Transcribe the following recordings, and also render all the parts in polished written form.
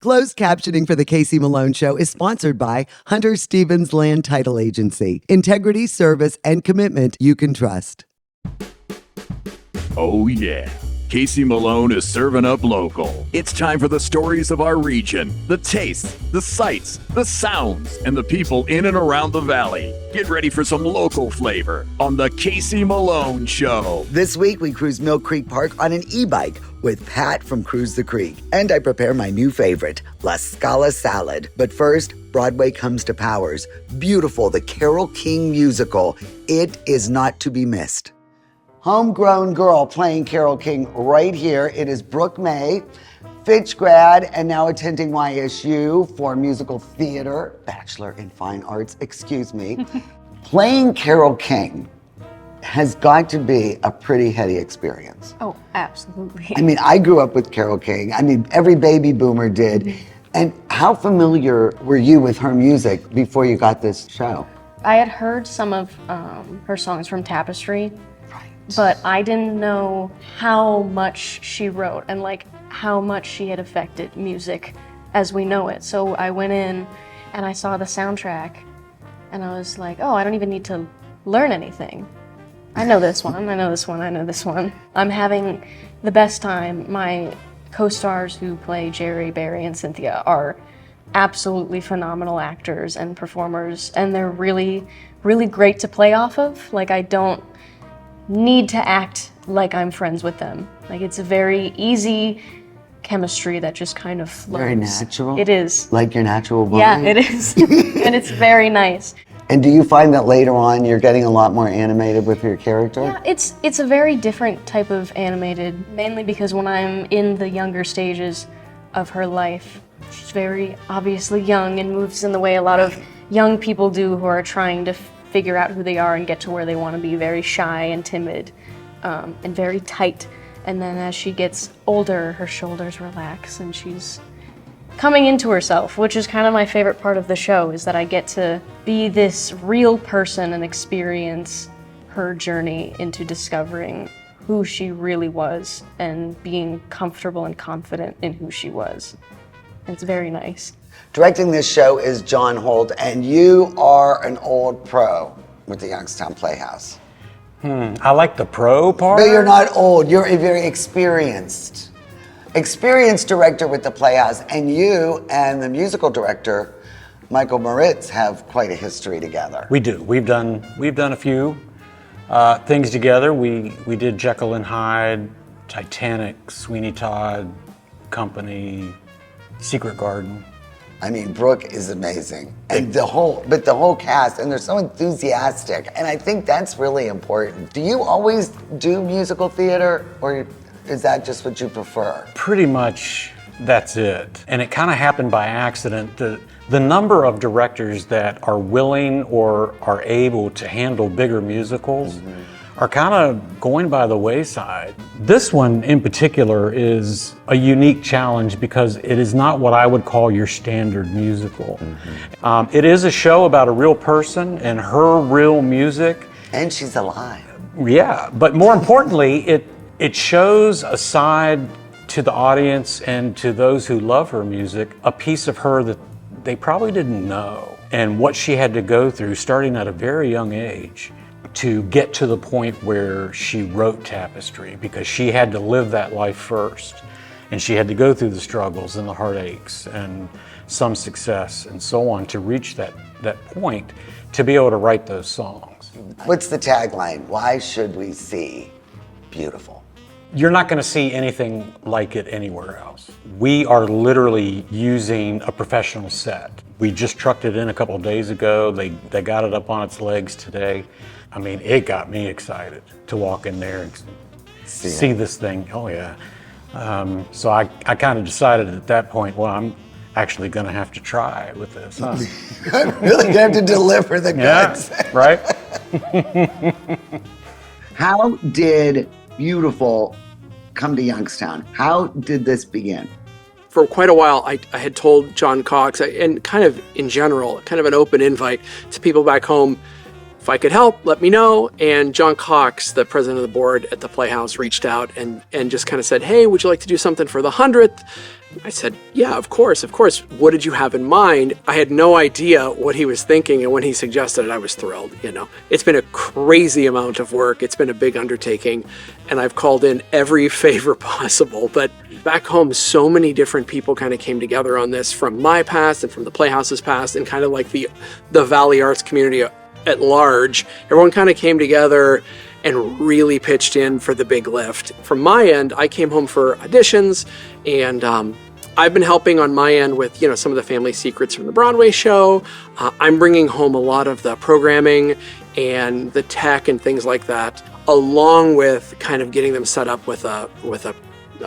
Closed captioning for The Casey Malone Show is sponsored by Hunter Stevens Land Title Agency. Integrity, service, and commitment you can trust. Oh, yeah. Casey Malone is serving up local. It's time for the stories of our region, the tastes, the sights, the sounds, and the people in and around the valley. Get ready for some local flavor on The Casey Malone Show. This week, we cruise Mill Creek Park on an e-bike with Pat from Cruise the Creek. And I prepare my new favorite, La Scala Salad. But first, Broadway comes to Powers. Beautiful, the Carole King musical. It is not to be missed. Homegrown girl playing Carole King right here. It is Brooke May, Fitch grad, and now attending YSU for musical theater, Bachelor in Fine Arts, excuse me. Playing Carole King has got to be a pretty heady experience. Oh, absolutely. I mean, I grew up with Carole King. I mean, every baby boomer did. Mm-hmm. And how familiar were you with her music before you got this show? I had heard some of her songs from Tapestry, but I didn't know how much she wrote and like how much she had affected music as we know it. So I went in and I saw the soundtrack and I was like, oh, I don't even need to learn anything. I know this one, I know this one, I know this one. I'm having the best time. My co-stars who play Jerry, Barry, and Cynthia are absolutely phenomenal actors and performers, and they're really, really great to play off of. Like, I don't need to act like I'm friends with them. Like, it's a very easy chemistry that just kind of flows. Very natural? It is. Like your natural woman? Yeah, it is. And it's very nice. And do you find that later on you're getting a lot more animated with your character? Yeah, it's a very different type of animated, mainly because when I'm in the younger stages of her life, she's very obviously young and moves in the way a lot of young people do who are trying to figure out who they are and get to where they want to be, very shy and timid, and very tight. And then as she gets older, her shoulders relax and she's coming into herself, which is kind of my favorite part of the show, is that I get to be this real person and experience her journey into discovering who she really was and being comfortable and confident in who she was. And it's very nice. Directing this show is John Holt, and you are an old pro with the Youngstown Playhouse. I like the pro part. But you're not old, you're a very experienced director with the Playhouse, and you and the musical director, Michael Moritz, have quite a history together. We do. We've done a few things together. We did Jekyll and Hyde, Titanic, Sweeney Todd, Company, Secret Garden. I mean, Brooke is amazing, and the whole cast, and they're so enthusiastic, and I think that's really important. Do you always do musical theater, or is that just what you prefer? Pretty much that's it. And it kind of happened by accident. The number of directors that are willing or are able to handle bigger musicals are kind of going by the wayside. This one in particular is a unique challenge because it is not what I would call your standard musical. It is a show about a real person and her real music. And she's alive. Yeah, but more importantly, it shows a side to the audience and to those who love her music, a piece of her that they probably didn't know, and what she had to go through starting at a very young age to get to the point where she wrote Tapestry, because she had to live that life first, and she had to go through the struggles and the heartaches and some success and so on to reach that point to be able to write those songs. What's the tagline? Why should we see Beautiful? You're not going to see anything like it anywhere else. We are literally using a professional set. We just trucked it in a couple of days ago. They got it up on its legs today. I mean, it got me excited to walk in there and see this thing. Oh yeah. So I kind of decided at that point, well, I'm actually going to have to try with this. Huh? I'm really going to have to deliver the goods. Yeah, right? How did Beautiful come to Youngstown? How did this begin? For quite a while, I had told John Cox, and kind of in general, kind of an open invite to people back home, if I could help, let me know. And John Cox, the president of the board at the Playhouse, reached out and just kind of said, hey, would you like to do something for the 100th? I said, yeah, of course. What did you have in mind? I had no idea what he was thinking, and when he suggested it, I was thrilled. It's been a crazy amount of work. It's been a big undertaking, and I've called in every favor possible. But back home, so many different people kind of came together on this from my past and from the Playhouse's past, and kind of like the Valley Arts community at large. Everyone kind of came together and really pitched in for the big lift. From my end, I came home for auditions, and I've been helping on my end with some of the family secrets from the Broadway show. I'm bringing home a lot of the programming and the tech and things like that, along with kind of getting them set up with a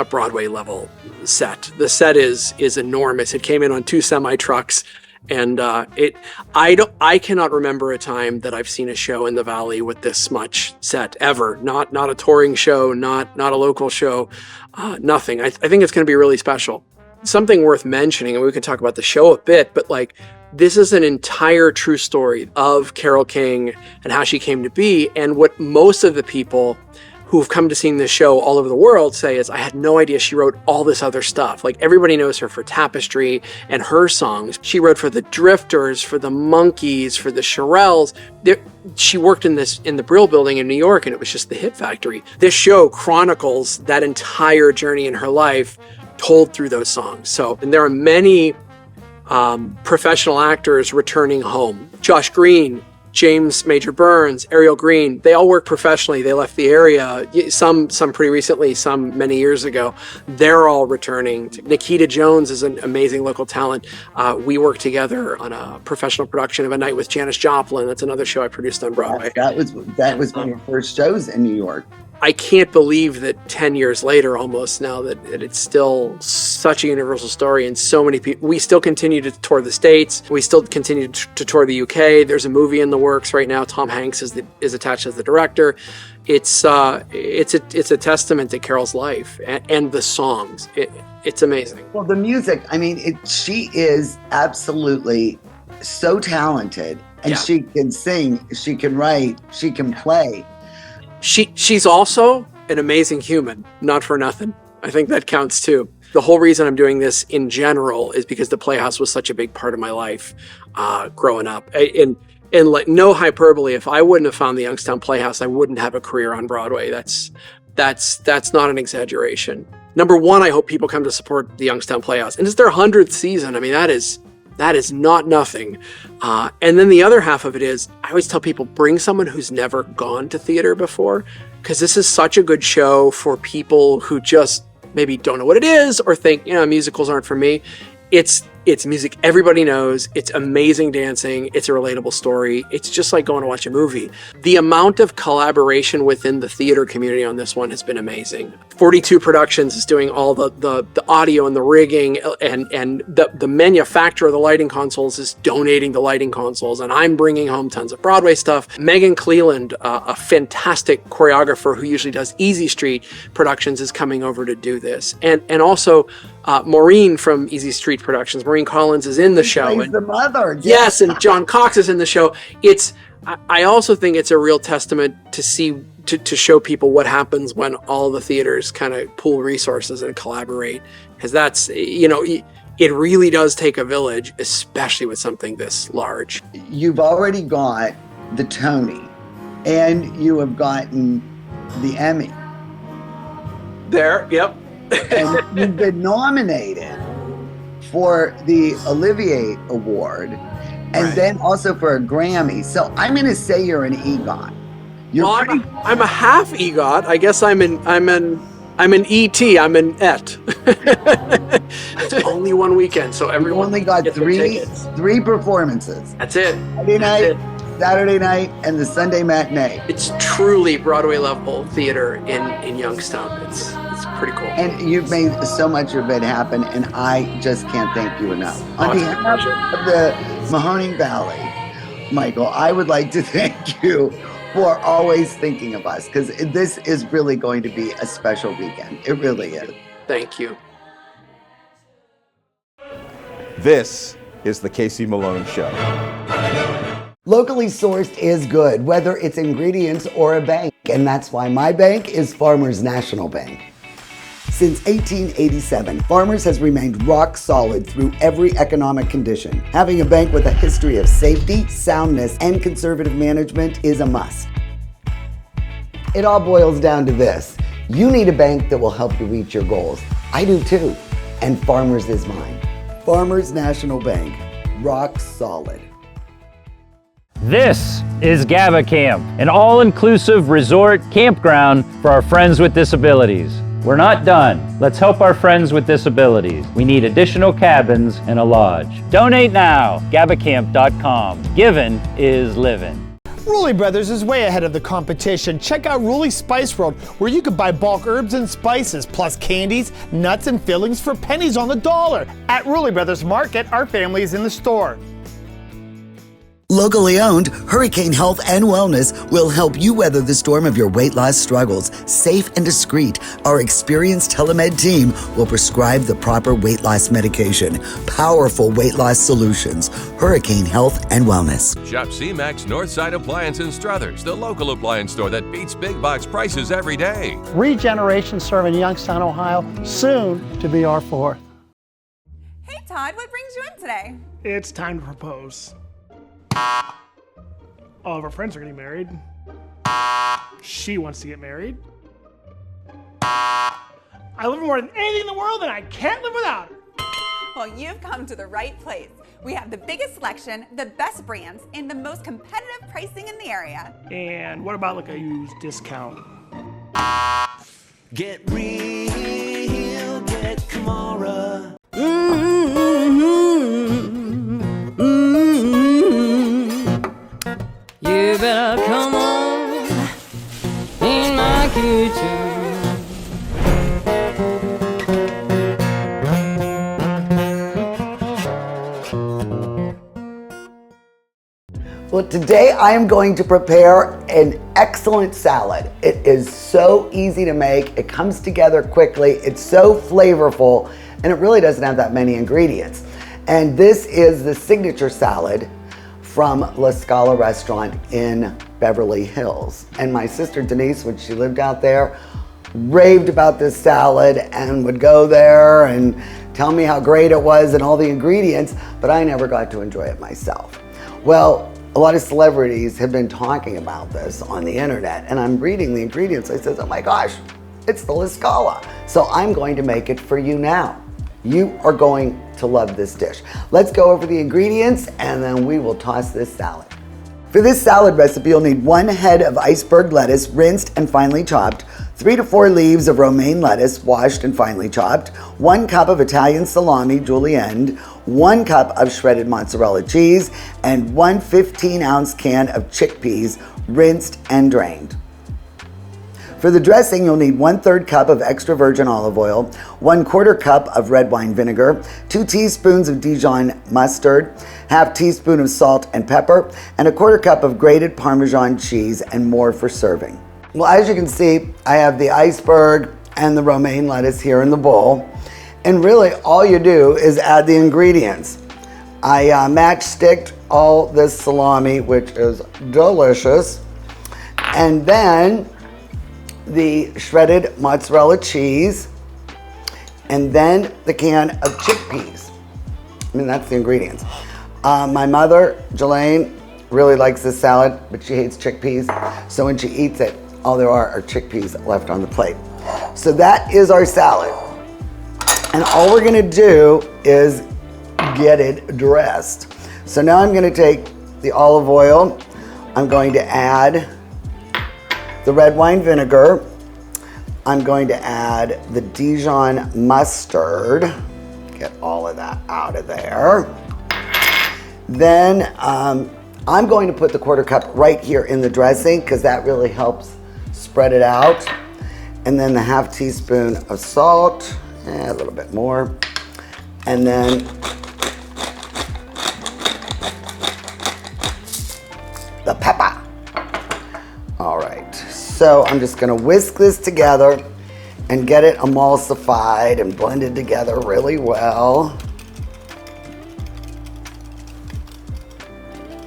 Broadway level set. The set is enormous. It came in on 2 semi trucks. And I cannot remember a time that I've seen a show in the Valley with this much set ever. Not a touring show, not a local show, nothing. I think it's going to be really special. Something worth mentioning, and we can talk about the show a bit, but this is an entire true story of Carole King and how she came to be. And what most of the people who've come to see this show all over the world say is, I had no idea she wrote all this other stuff. Everybody knows her for Tapestry and her songs. She wrote for the Drifters, for the Monkees, for the Shirelles. She worked in the Brill Building in New York, and it was just the hit factory. This show chronicles that entire journey in her life told through those songs. And there are many professional actors returning home. Josh Green, James Major Burns, Ariel Green, they all work professionally. They left the area, some pretty recently, some many years ago. They're all returning. Nikita Jones is an amazing local talent. We worked together on a professional production of A Night with Janis Joplin. That's another show I produced on Broadway. That was one of your first shows in New York. I can't believe that 10 years later, almost now, that it's still such a universal story, and so many people. We still continue to tour the States. We still continue to tour the UK. There's a movie in the works right now. Tom Hanks is attached as the director. It's a testament to Carole's life and the songs. It's amazing. Well, the music. I mean, she is absolutely so talented, and she can sing. She can write. She can play. She's also an amazing human, not for nothing. I think that counts too. The whole reason I'm doing this in general is because the Playhouse was such a big part of my life growing up. And no hyperbole, if I wouldn't have found the Youngstown Playhouse, I wouldn't have a career on Broadway. That's not an exaggeration. Number one, I hope people come to support the Youngstown Playhouse. And it's their 100th season. I mean, that is not nothing. And then the other half of it is, I always tell people, bring someone who's never gone to theater before, because this is such a good show for people who just maybe don't know what it is or think, musicals aren't for me. It's music everybody knows. It's amazing dancing. It's a relatable story. It's just like going to watch a movie. The amount of collaboration within the theater community on this one has been amazing. 42 Productions is doing all the audio and the rigging, and the manufacturer of the lighting consoles is donating the lighting consoles, and I'm bringing home tons of Broadway stuff. Megan Cleland, a fantastic choreographer who usually does Easy Street Productions, is coming over to do this. And also Maureen from Easy Street Productions, Maureen Collins, is in the show. Plays the mother. Yes, and John Cox is in the show. I also think it's a real testament to show people what happens when all the theaters kind of pool resources and collaborate, because that's, it really does take a village, especially with something this large. You've already got the Tony, and you have gotten the Emmy. Yep. And you've been nominated for the Olivier Award, and then also for a Grammy. So I'm going to say you're an EGOT. I'm a half EGOT. I guess I'm an ET. I'm an ET. It's only one weekend, so everyone only got three performances. That's it. Friday night, Saturday night, and the Sunday matinee. It's truly Broadway level theater in Youngstown. It's pretty cool. And you've made so much of it happen, and I just can't thank you enough. On behalf of the Mahoning Valley, Michael, I would like to thank you for always thinking of us, because this is really going to be a special weekend. It really is. Thank you. This is the Casey Malone Show. Locally sourced is good, whether it's ingredients or a bank, and that's why my bank is Farmers National Bank. Since 1887, Farmers has remained rock solid through every economic condition. Having a bank with a history of safety, soundness, and conservative management is a must. It all boils down to this. You need a bank that will help you reach your goals. I do too, and Farmers is mine. Farmers National Bank, rock solid. This is GABA Camp, an all-inclusive resort campground for our friends with disabilities. We're not done. Let's help our friends with disabilities. We need additional cabins and a lodge. Donate now, gabacamp.com. Giving is living. Rulli Brothers is way ahead of the competition. Check out Rulli Spice World, where you can buy bulk herbs and spices, plus candies, nuts, and fillings for pennies on the dollar. At Rulli Brothers Market, our family is in the store. Locally owned, Hurricane Health and Wellness will help you weather the storm of your weight loss struggles. Safe and discreet, our experienced telemed team will prescribe the proper weight loss medication. Powerful weight loss solutions. Hurricane Health and Wellness. Shop C-Max Northside Appliance in Struthers, the local appliance store that beats big box prices every day. Regeneration serving Youngstown, Ohio, soon to be our fourth. Hey Todd, what brings you in today? It's time to propose. All of our friends are getting married. She wants to get married. I love her more than anything in the world, and I can't live without her. Well, you've come to the right place. We have the biggest selection, the best brands, and the most competitive pricing in the area. And what about like a used discount? Get real, get Kamara. You better come on in my kitchen. Well, today I am going to prepare an excellent salad. It is so easy to make. It comes together quickly. It's so flavorful, and it really doesn't have that many ingredients. And this is the signature salad from La Scala restaurant in Beverly Hills. And my sister Denise, when she lived out there, raved about this salad and would go there and tell me how great it was and all the ingredients, but I never got to enjoy it myself. Well, a lot of celebrities have been talking about this on the internet, and I'm reading the ingredients. I said, oh my gosh, it's the La Scala. So I'm going to make it for you now. You are going to love this dish. Let's go over the ingredients and then we will toss this salad. For this salad recipe, you'll need 1 head of iceberg lettuce, rinsed and finely chopped, 3 to 4 leaves of romaine lettuce, washed and finely chopped, 1 cup of Italian salami, julienne, 1 cup of shredded mozzarella cheese, and 1 15-ounce can of chickpeas, rinsed and drained. For the dressing, you'll need 1/3 cup of extra virgin olive oil, 1/4 cup of red wine vinegar, 2 teaspoons of Dijon mustard, 1/2 teaspoon of salt and pepper, and 1/4 cup of grated Parmesan cheese, and more for serving. Well, as you can see, I have the iceberg and the romaine lettuce here in the bowl. And really, all you do is add the ingredients. I matchsticked all this salami, which is delicious. And then the shredded mozzarella cheese, and then the can of chickpeas. I mean, that's the ingredients. My mother, Jelaine, really likes this salad, but she hates chickpeas. So when she eats it, all there are chickpeas left on the plate. So that is our salad. And all we're gonna do is get it dressed. So now I'm gonna take the olive oil. I'm going to add the red wine vinegar. I'm going to add the Dijon mustard. Get all of that out of there. Then I'm going to put the 1/4 cup right here in the dressing because that really helps spread it out. And then the 1/2 teaspoon of salt, a little bit more. And then the pepper. All right, so I'm just gonna whisk this together and get it emulsified and blended together really well.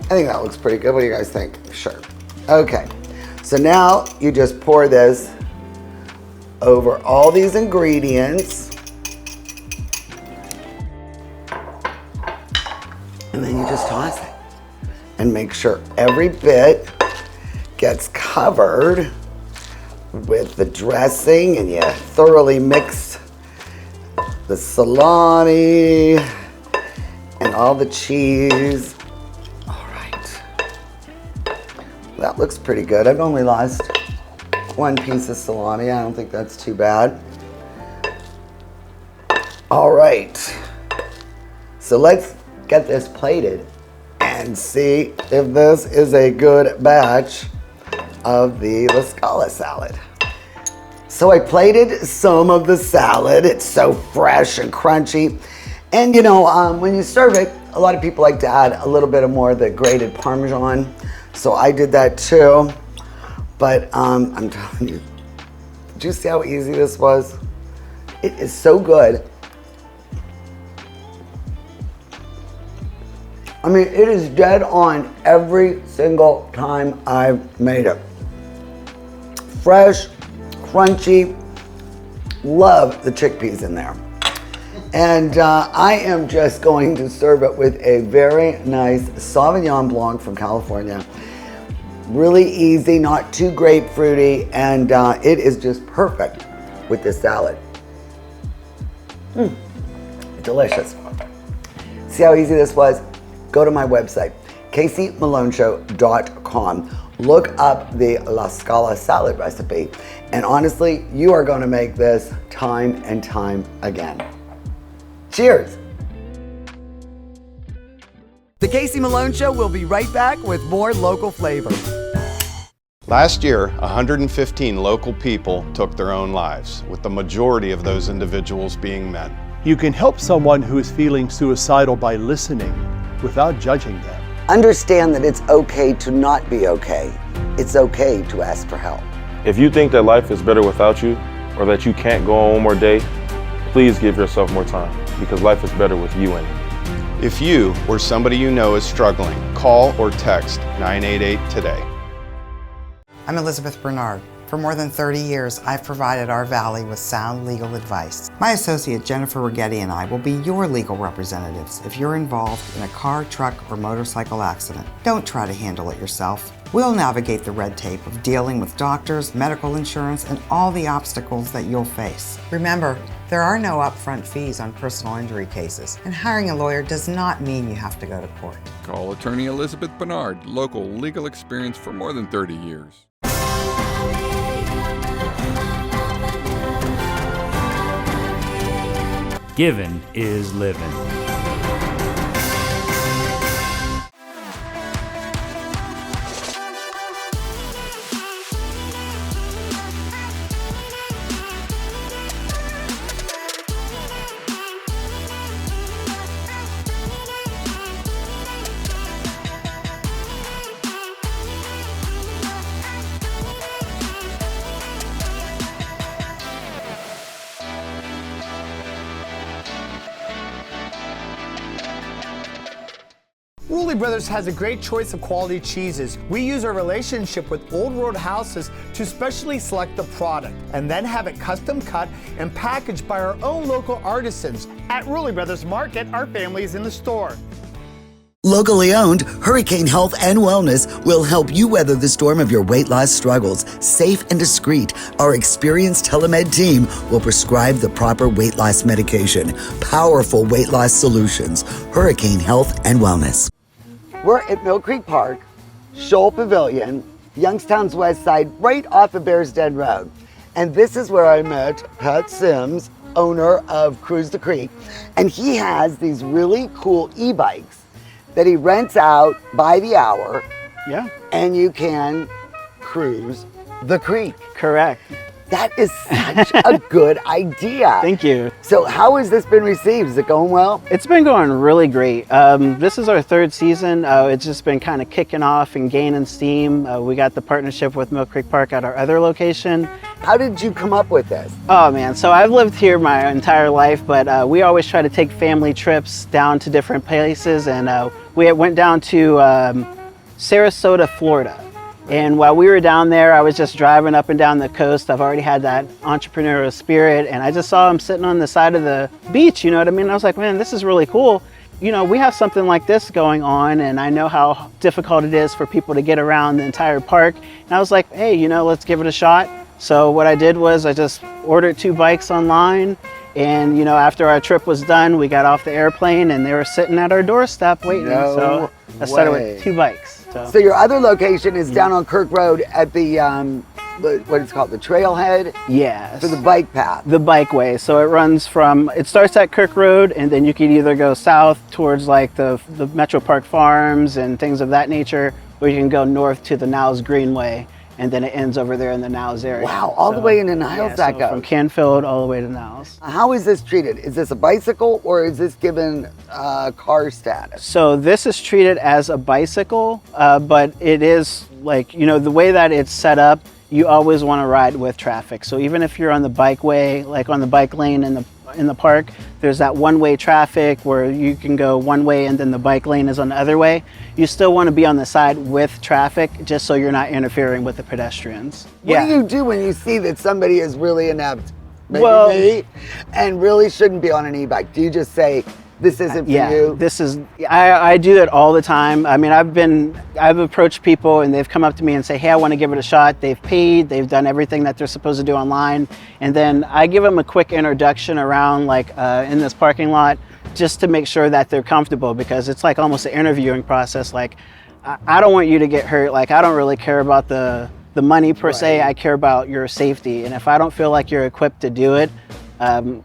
I think that looks pretty good. What do you guys think? Sure. Okay, so now you just pour this over all these ingredients. And then you just toss it. And make sure every bit gets covered with the dressing, and you thoroughly mix the salami and all the cheese. All right. That looks pretty good. I've only lost one piece of salami. I don't think that's too bad. All right. So let's get this plated and see if this is a good batch of the La Scala salad. So I plated some of the salad. It's so fresh and crunchy. And you know, when you serve it, a lot of people like to add a little bit of more of the grated Parmesan. So I did that too. But I'm telling you, did you see how easy this was? It is so good. I mean, it is dead on every single time I've made it. Fresh, crunchy, love the chickpeas in there. And I am just going to serve it with a very nice Sauvignon Blanc from California. Really easy, not too grapefruity, and it is just perfect with this salad. Delicious. See how easy this was? Go to my website, CaseyMaloneShow.com. Look up the La Scala salad recipe. And honestly, you are going to make this time and time again. Cheers. The Casey Malone Show will be right back with more local flavor. Last year, 115 local people took their own lives, with the majority of those individuals being men. You can help someone who is feeling suicidal by listening without judging them. Understand that it's okay to not be okay. It's okay to ask for help. If you think that life is better without you, or that you can't go on one more day, please give yourself more time, because life is better with you in it. If you or somebody you know is struggling, call or text 988 today. I'm Elizabeth Bernard. For more than 30 years, I've provided our Valley with sound legal advice. My associate Jennifer Rigetti and I will be your legal representatives if you're involved in a car, truck, or motorcycle accident. Don't try to handle it yourself. We'll navigate the red tape of dealing with doctors, medical insurance, and all the obstacles that you'll face. Remember, there are no upfront fees on personal injury cases, and hiring a lawyer does not mean you have to go to court. Call attorney Elizabeth Bernard, local legal experience for more than 30 years. Given is living. Rulli Brothers has a great choice of quality cheeses. We use our relationship with Old Road Houses to specially select the product and then have it custom cut and packaged by our own local artisans. At Rulli Brothers Market, our family is in the store. Locally owned, Hurricane Health and Wellness will help you weather the storm of your weight loss struggles. Safe and discreet, our experienced telemed team will prescribe the proper weight loss medication. Powerful weight loss solutions. Hurricane Health and Wellness. We're at Mill Creek Park, Shoal Pavilion, Youngstown's west side, right off of Bears Den Road. And this is where I met Pat Sims, owner of Cruise the Creek. And he has these really cool e-bikes that he rents out by the hour. Yeah. And you can cruise the creek. Correct. That is such a good idea. Thank you. So how has this been received? Is it going well? It's been going really great. This is our third season. It's just been kind of kicking off and gaining steam. We got the partnership with Mill Creek Park at our other location. How did you come up with this? Oh man, so I've lived here my entire life, but we always try to take family trips down to different places, and we went down to Sarasota, Florida. And while we were down there, I was just driving up and down the coast. I've already had that entrepreneurial spirit, and I just saw him sitting on the side of the beach, you know what I mean? I was like, man, this is really cool. You know, we have something like this going on, and I know how difficult it is for people to get around the entire park. And I was like, hey, you know, let's give it a shot. So what I did was I just ordered 2 bikes online, and you know, after our trip was done, we got off the airplane and they were sitting at our doorstep waiting. So I started with 2 bikes. So your other location is down on Kirk Road at the what it's called, the trailhead? Yes. For the bike path. The bikeway. So it runs from, it starts at Kirk Road, and then you could either go south towards like the Metro Park Farms and things of that nature, or you can go north to the Niles Greenway, and then it ends over there in the Niles area. Wow, all the way into Niles that goes? From Canfield all the way to Niles. How is this treated? Is this a bicycle, or is this given car status? So this is treated as a bicycle, but it is like, you know, the way that it's set up, you always want to ride with traffic. So even if you're on the bikeway, like on the bike lane in the park, there's that one-way traffic where you can go one way and then the bike lane is on the other way. You still want to be on the side with traffic just so you're not interfering with the pedestrians. What do you do when you see that somebody is really inept, maybe me, and really shouldn't be on an e-bike? Do you just say, this isn't for you? This is, I do it all the time. I mean, I've approached people and they've come up to me and say, hey, I want to give it a shot. They've paid, they've done everything that they're supposed to do online. And then I give them a quick introduction around like in this parking lot, just to make sure that they're comfortable, because it's like almost an interviewing process. Like, I don't want you to get hurt. Like, I don't really care about the money per se. I care about your safety. And if I don't feel like you're equipped to do it,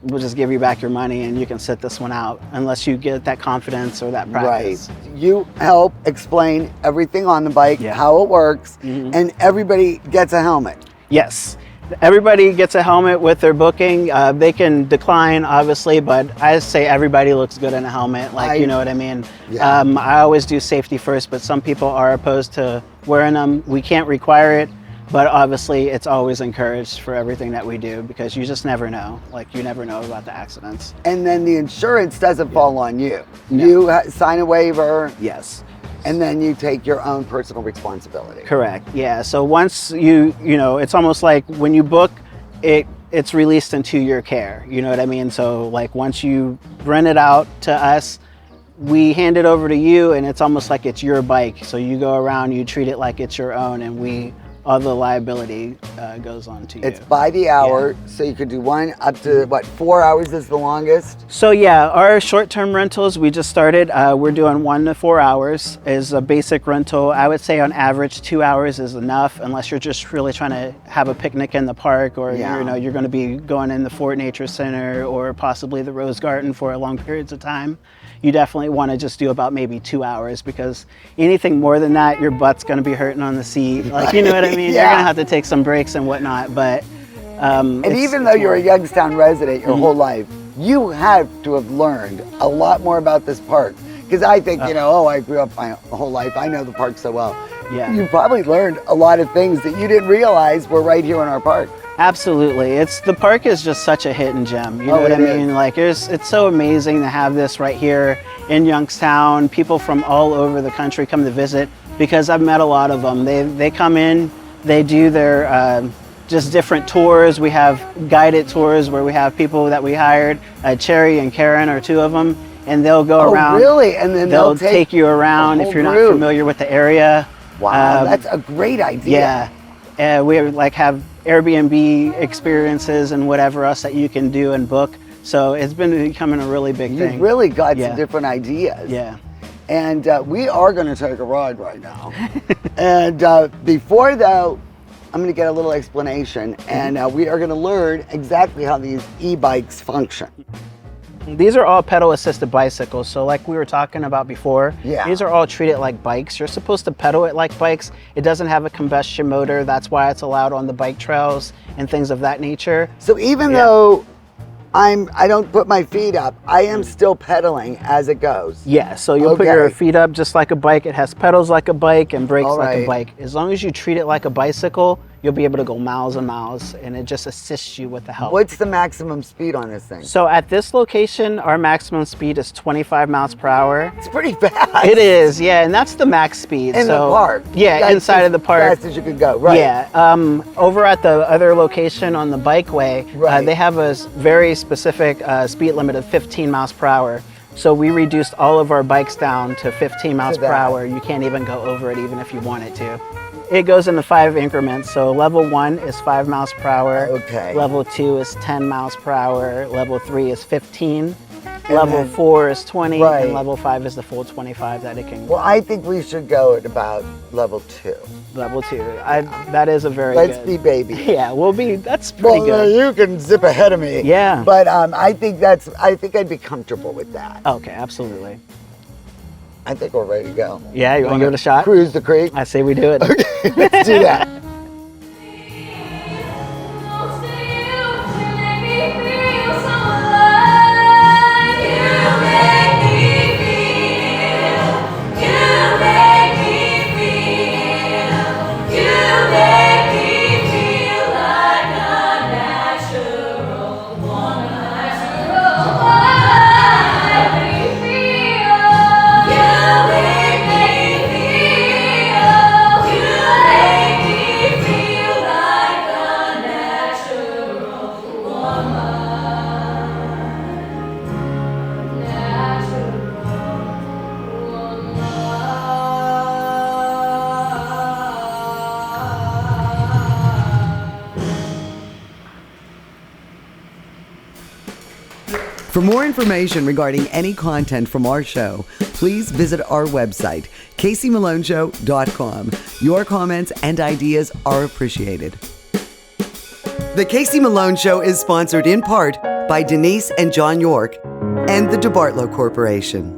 we'll just give you back your money and you can sit this one out unless you get that confidence or that practice. Right. You help explain everything on the bike, how it works, and everybody gets a helmet. Yes. Everybody gets a helmet with their booking. They can decline, obviously, but I say everybody looks good in a helmet. Like, you know what I mean? Yeah. I always do safety first, but some people are opposed to wearing them. We can't require it, but obviously it's always encouraged for everything that we do, because you just never know. Like, you never know about the accidents. And then the insurance doesn't fall on you. No. You sign a waiver. Yes. And then you take your own personal responsibility. Correct. Yeah. So once you know, it's almost like when you book, it's released into your care. You know what I mean? So like once you rent it out to us, we hand it over to you, and it's almost like it's your bike. So you go around, you treat it like it's your own, and all the liability goes on to you. It's by the hour, so you could do one up to, what, 4 hours is the longest? So yeah, our short-term rentals, we just started. We're doing 1 to 4 hours is a basic rental. I would say on average 2 hours is enough, unless you're just really trying to have a picnic in the park, or you know, you're going to be going in the Fort Nature Center or possibly the Rose Garden for long periods of time. You definitely want to just do about maybe 2 hours, because anything more than that, your butt's going to be hurting on the seat. Like, you know what I mean? You're going to have to take some breaks and whatnot. But and even though you're a Youngstown resident your whole life, you have to have learned a lot more about this park. Because I think, you know, I grew up my whole life, I know the park so well. Yeah. You probably learned a lot of things that you didn't realize were right here in our park. Absolutely. The park is just such a hidden gem. You know what I mean? Like, it's so amazing to have this right here in Youngstown. People from all over the country come to visit, because I've met a lot of them. They come in, they do their just different tours. We have guided tours where we have people that we hired. Cherry and Karen are 2 of them, and they'll go around. Oh, really? And then they'll take you around if you're not familiar with the area. Wow, that's a great idea. Yeah. We have Airbnb experiences and whatever else that you can do and book. So it's been becoming a really big thing. You've really got some different ideas. Yeah. And we are going to take a ride right now. And before, though, I'm going to get a little explanation, and we are going to learn exactly how these e-bikes function. These are all pedal-assisted bicycles. So like we were talking about before, these are all treated like bikes. You're supposed to pedal it like bikes. It doesn't have a combustion motor. That's why it's allowed on the bike trails and things of that nature. So even though I don't put my feet up, I am still pedaling as it goes. Yeah, so you'll put your feet up just like a bike. It has pedals like a bike and brakes like a bike. As long as you treat it like a bicycle, you'll be able to go miles and miles, and it just assists you with the help. What's the maximum speed on this thing? So at this location, our maximum speed is 25 miles per hour. It's pretty fast. It is, yeah, and that's the max speed. In the park. Yeah, That's inside of the park. Fast as you could go, right? Yeah. Over at the other location on the bikeway, they have a very specific speed limit of 15 miles per hour. So we reduced all of our bikes down to 15 miles per hour. You can't even go over it even if you wanted to. It goes into 5 increments. So level 1 is 5 miles per hour. Okay. Level 2 is 10 miles per hour. Level 3 is 15. Level 4 is 20. Right. And level 5 is the full 25 that it can go. Well, I think we should go at about level 2. Level 2. That is a very Let's good. be baby. Yeah, that's pretty good. You can zip ahead of me. Yeah. But I think I'd be comfortable with that. Okay, absolutely. I think we're ready to go. Yeah, you want to give it a shot? Cruise the creek? I say we do it. Okay, let's do that. For more information regarding any content from our show, please visit our website, CaseyMaloneShow.com. Your comments and ideas are appreciated. The Casey Malone Show is sponsored in part by Denise and John York and the DeBartolo Corporation.